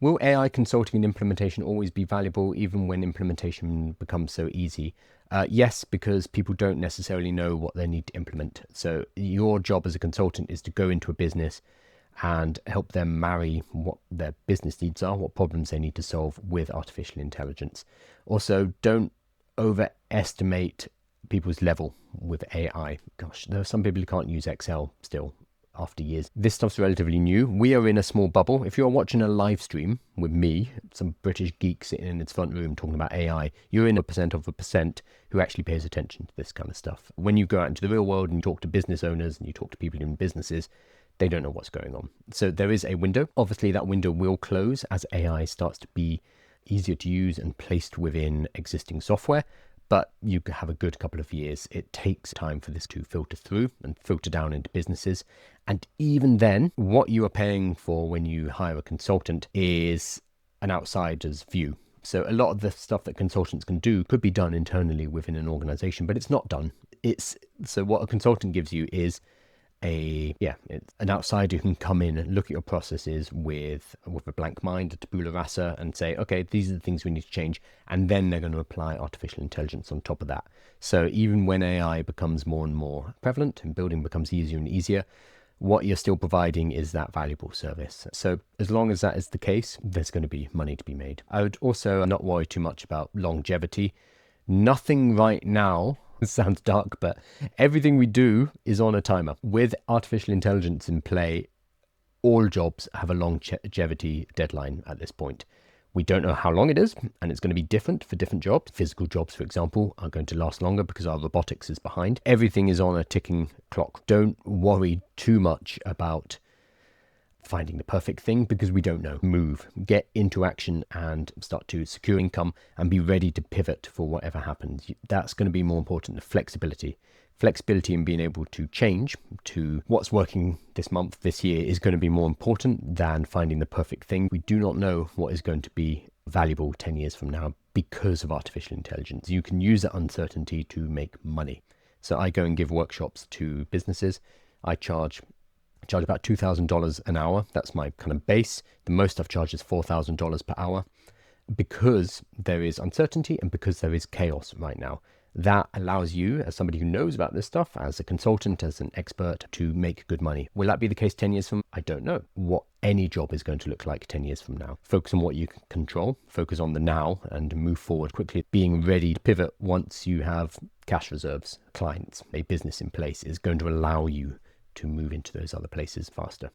Will AI consulting and implementation always be valuable even when implementation becomes so easy? Yes, because people don't necessarily know what they need to implement. So your job as a consultant is to go into a business and help them marry what their business needs are, what problems they need to solve with artificial intelligence. Also, don't overestimate people's level with AI. Gosh, there are some people who can't use Excel still after years. This stuff's relatively new. We are in a small bubble. If you're watching a live stream with me, some British geek sitting in its front room talking about AI, you're in 1% of a percent who actually pays attention to this kind of stuff. When you go out into the real world and you talk to business owners and you talk to people in businesses, they don't know what's going on. So there is a window. Obviously, that window will close as AI starts to be easier to use and placed within existing software. But you have a good couple of years. It takes time for this to filter through and filter down into businesses. And even then, what you are paying for when you hire a consultant is an outsider's view. So a lot of the stuff that consultants can do could be done internally within an organization, but it's not done. So what a consultant gives you is it's an outsider who can come in and look at your processes with a blank mind, a tabula rasa, and say, okay, these are the things we need to change, and then they're going to apply artificial intelligence on top of that. So even when AI becomes more and more prevalent and building becomes easier and easier, what you're still providing is that valuable service. So as long as that is the case, there's going to be money to be made. I would also not worry too much about longevity. Nothing right now, it sounds dark, but everything we do is on a timer. With artificial intelligence in play, all jobs have a longevity deadline at this point. We don't know how long it is, and it's going to be different for different jobs. Physical jobs, for example, are going to last longer because our robotics is behind. Everything is on a ticking clock. Don't worry too much about finding the perfect thing because we don't know. Move, get into action and start to secure income and be ready to pivot for whatever happens. That's going to be more important than flexibility. Flexibility and being able to change to what's working this month, this year is going to be more important than finding the perfect thing. We do not know what is going to be valuable 10 years from now because of artificial intelligence. You can use that uncertainty to make money. So I go and give workshops to businesses. I charge about $2,000 an hour. That's my kind of base. The most I've charged is $4,000 per hour because there is uncertainty and because there is chaos right now. That allows you, as somebody who knows about this stuff, as a consultant, as an expert, to make good money. Will that be the case 10 years from? I don't know what any job is going to look like 10 years from now. Focus on what you can control, focus on the now, and move forward quickly. Being ready to pivot once you have cash reserves, clients, a business in place is going to allow you to move into those other places faster.